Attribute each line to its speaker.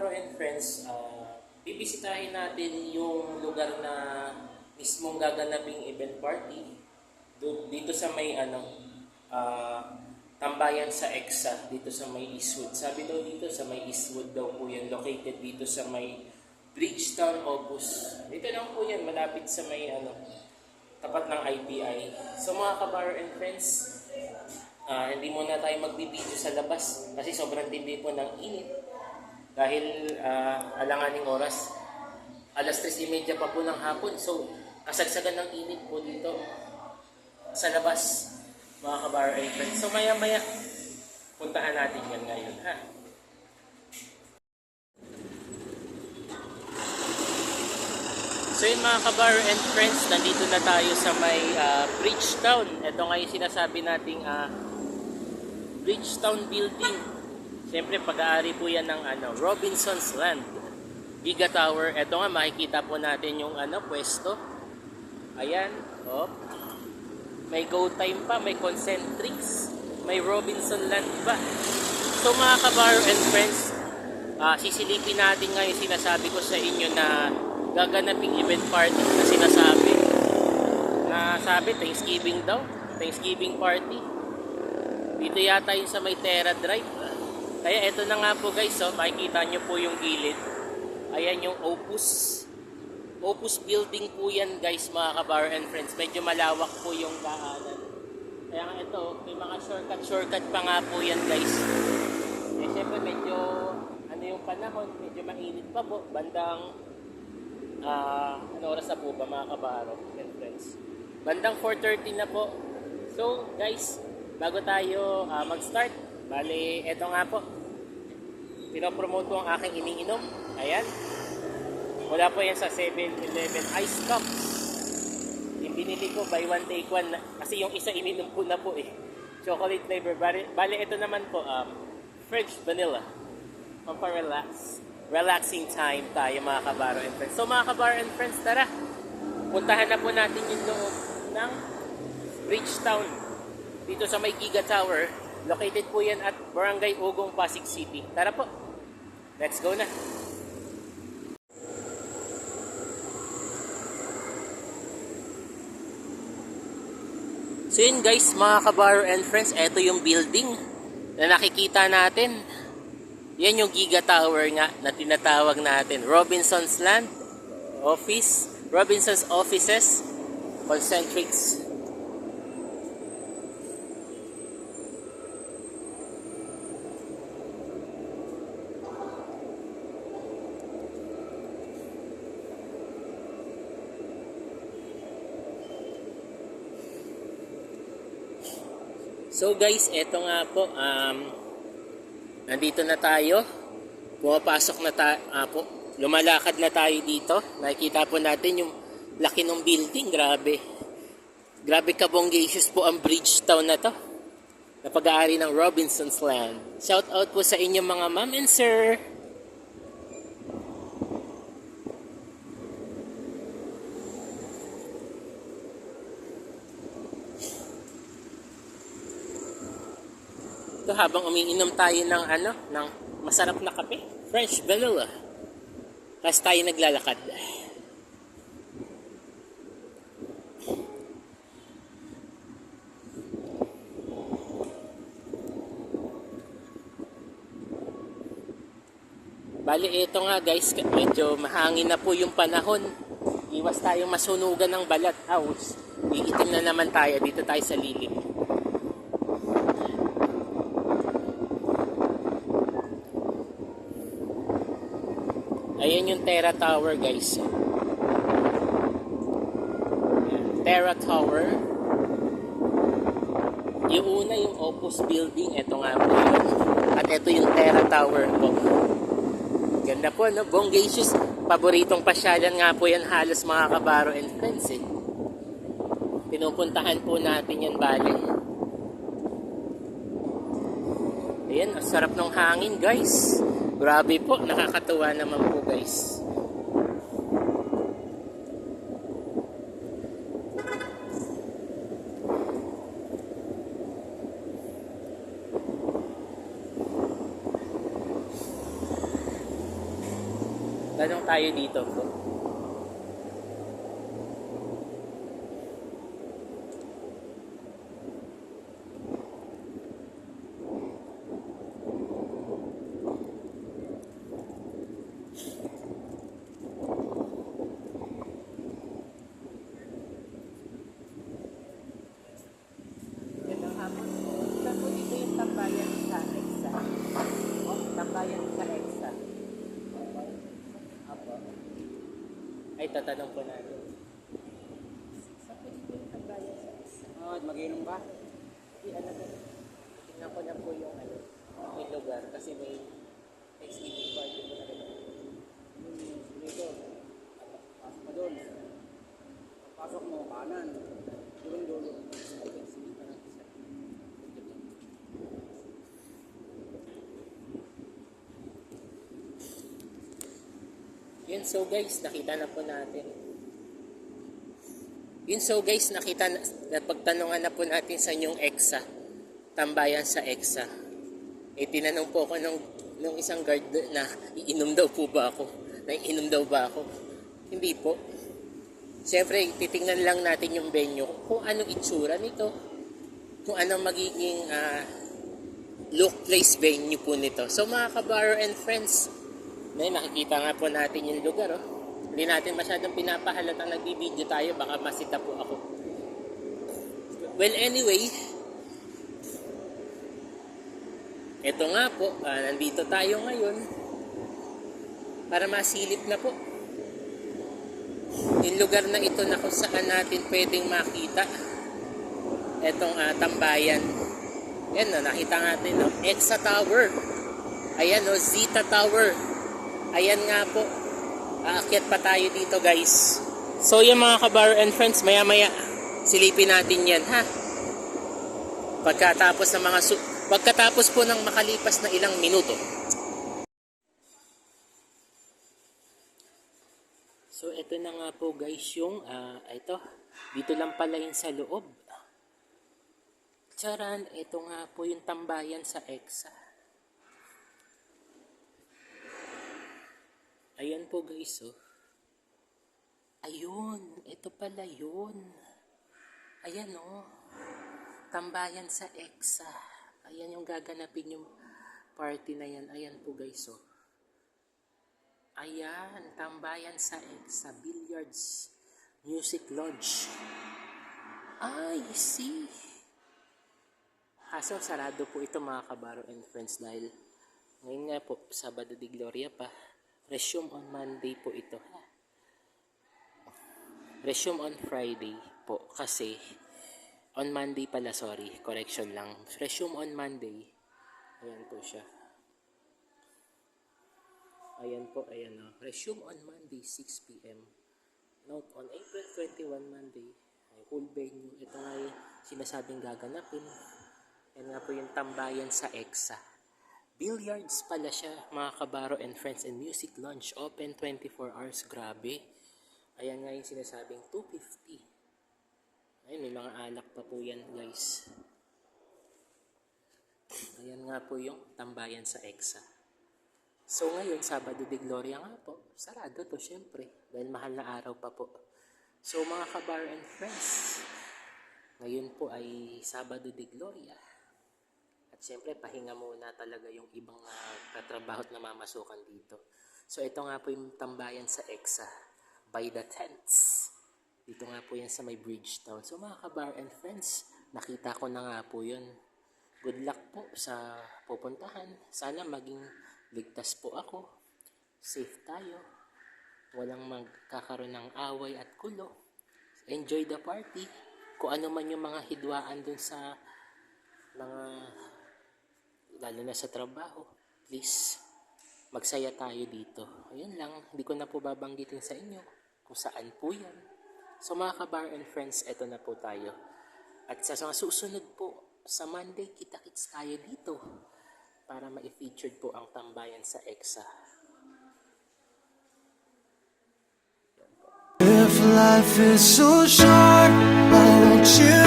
Speaker 1: kabaro and friends, bibisitahin natin yung lugar na mismong gaganaping event party dito sa may tambayan sa EXA, dito sa may Eastwood. Sabi daw dito sa may Eastwood daw po yan, located dito sa may Bridgetown, Opus. Dito lang po yan, malapit sa may tapat ng IPI. So mga kabaro and friends, hindi muna tayo magbibideo sa labas kasi sobrang tindi po ng init dahil alanganing oras, alas 3:30 pa po ng hapon. So kasagsagan ng init po dito sa labas, mga kabaro and friends. So maya maya puntahan natin yan ngayon, ha. So yun mga kabaro and friends, nandito na tayo sa may Bridgetown. Ito nga yung sinasabi nating Bridgetown building. Siyempre pag-aari po yan ng Robinson's Land, Giga Tower. Ito nga makikita po natin yung pwesto. Ayan, oh. May Go Time pa, may Concentrix, may Robinson Land pa. So mga kabaro and friends, sisilipin natin ngayon sinasabi ko sa inyo na gaganaping event party na sinasabi. Sabi Thanksgiving daw, Thanksgiving party. Dito yata yung sa may Terra Drive. Kaya eto na nga po guys, makikita nyo po yung gilid. Ayan yung Opus building po yan guys, mga kabaro and friends. Medyo malawak po yung daanan. Kaya nga ito, may mga shortcut pa nga po yan guys. Eh syempre medyo yung panahon, medyo mainit pa po. Bandang oras na po ba mga kabaro and friends? Bandang 4:30 na po. So guys, bago tayo mag-start, bali eto nga po, pinopromote ko ang aking iniinom. Ayan, wala po yan sa 7-Eleven Ice Cups. Yung binili ko, buy one take one, kasi yung isa ininom ko na po chocolate flavor. Bali ito naman po, French vanilla, relaxing time tayo mga kabaro and friends. So mga kabaro and friends, tara, puntahan na po natin yung loob ng Bridgetown dito sa may Giga Tower. Located po yan at Barangay Ugong, Pasig City. Tara po, let's go na. So yun guys, mga kabaro and friends, eto yung building na nakikita natin. Yan yung Giga Tower nga na tinatawag natin. Robinson's Land Office, Robinson's Offices, Concentrix. So guys, eto nga po, nandito na tayo. Pumapasok na tayo, lumalakad na tayo dito. Nakikita po natin yung laki ng building. Grabe kabonggacious po ang Bridgetown na to, na pag-aari ng Robinson's Land. Shout out po sa inyo mga ma'am and sir. Ito habang umiinom tayo ng ng masarap na kape, French vanilla. Tapos tayo naglalakad. Bali, ito nga guys, medyo mahangin na po yung panahon. Iwas tayong masunugan ng balat. Iitim na naman tayo. Dito tayo sa lilim. Ayan yung Terra Tower guys. Terra Tower. Yung una yung Opus building. Ito nga po yun. At ito yung Terra Tower po. Ganda po, no? Bonggacious. Paboritong pasyalan nga po yan halos mga kabaro and friends. Pinupuntahan po natin yan bali. Ayan, ang sarap ng hangin guys. Grabe po, nakakatuwa naman po guys. Tanong tayo dito po.
Speaker 2: Magandang hapon po. Saan po dito yung tambayan sa EXA? Tambayan sa EXA. Apo.
Speaker 1: Ay, tatanong po natin.
Speaker 2: Saan po dito yung tambayan sa EXA?
Speaker 3: Mag-inom ka?
Speaker 1: Hindi, alam mo. Tingnan ko na po yung yung lugar kasi may Thanksgiving party po na ganun.
Speaker 3: Dito. Pasok ka doon. Pasok mo, kanan. Dulo.
Speaker 1: Yun, so guys, nakita na po natin. Yun, so guys, nakita na, napagtanungan na po natin sa inyong EXA. Tambayan sa EXA. Eh, tinanong po ako nung isang guard na iinom daw po ba ako? Naiinom daw ba ako? Hindi po. Siyempre, titingnan lang natin yung venue kung anong itsura nito. Kung anong magiging look, place, venue po nito. So mga kabaro and friends, may nakikita nga po natin yung lugar. Oh. Hindi natin masyadong pinapahalatang nagbibideo tayo. Baka masita po ako. Well, anyway, eto nga po, nandito tayo ngayon para masilip na po yung lugar na ito na kung saan natin pwedeng makita etong tambayan. Yan, nakita natin no? EXA Tower. Ayan, no? Zeta Tower. Ayan nga po. Aakyat pa tayo dito, guys. So, yung mga kabaro and friends, maya-maya silipin natin yan, ha? Pagkatapos po ng makalipas na ilang minuto. So, ito na nga po guys yung, ito, dito lang pala yun sa loob. Charan, ito nga po yung tambayan sa EXA. Ayan po guys, oh. Ayun, ito pala yun. Ayan, oh. Tambayan sa EXA. Ayan yung gaganapin yung party na yan. Ayan po guys, oh. Ayan, tambayan sa EXA, billiards, music lodge. I see. Kaso sarado po ito mga kabaro and friends dahil ngayon nga po, Sabado de Gloria pa. Resume on Monday po ito. Resume on Friday po kasi on Monday pala, sorry, correction lang. Resume on Monday. Ayan po siya. Ayan po, ayan o. Resume on Monday, 6 p.m. Note, on April 21, Monday, ay whole venue. Ito nga yung sinasabing gaganapin. Yan nga po yung tambayan sa EXA. Billiards pala siya, mga kabaro and friends, and music lounge. Open 24 hours, grabe. Ayan nga yung sinasabing 250. Ayun, may mga alak pa po yan, guys. Ayan nga po yung tambayan sa EXA. So ngayon, Sabado de Gloria nga po. Sarado to, syempre. Dahil mahal na araw pa po. So mga kabar and friends, ngayon po ay Sabado de Gloria. At syempre, pahinga muna talaga yung ibang katrabaho at namamasukan dito. So ito nga po yung tambayan sa EXA. By the tents. Dito nga po yan sa may Bridgetown. So mga kabar and friends, nakita ko na nga po yun. Good luck po sa pupuntahan. Sana maging ligtas po ako. Safe tayo. Walang magkakaroon ng away at gulo. Enjoy the party. Kung ano man yung mga hidwaan dun sa mga, lalo na sa trabaho, please, magsaya tayo dito. Ayun lang. Hindi ko na po babanggitin sa inyo kung saan po yan. So mga kabar and friends, eto na po tayo. At sa mga susunod po, sa Monday, kita-kits tayo dito para ma-featured po ang tambayan sa EXA.
Speaker 4: If life is so short, why won't you